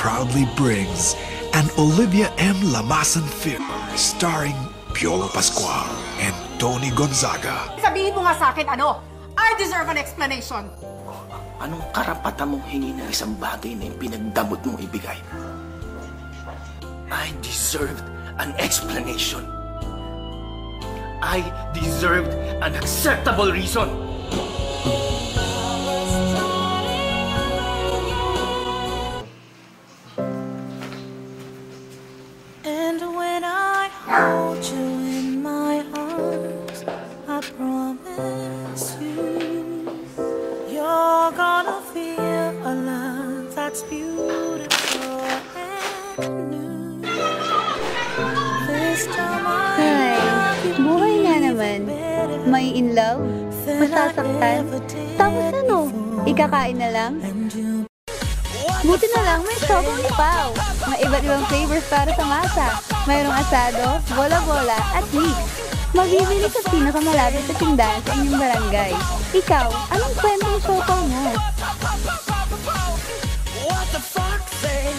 proudly brings an Olivia M. Lamasan film starring Piolo Pascual and Tony Gonzaga. Sabihin mo nga sa akin, ano? I deserve an explanation. Anong karapatan mong hingi ng isang bagay na yung pinagdamot mong ibigay? I deserved an explanation. I deserved an acceptable reason. And when I hold you in my arms, I promise you, you're gonna feel a love that's beautiful and new. This time Ay, buhay nga naman. May in love, masasaktan, tapos ano, ikakain na lang? Buti na lang may sobong ipaw. May iba't ibang flavors para sa masa. Mayroong asado, bola-bola, at mix. Mabibili sa pinakamalapit na tindahan sa inyong barangay. Ikaw, anong kwentong sopaw mo? what the fuck, say?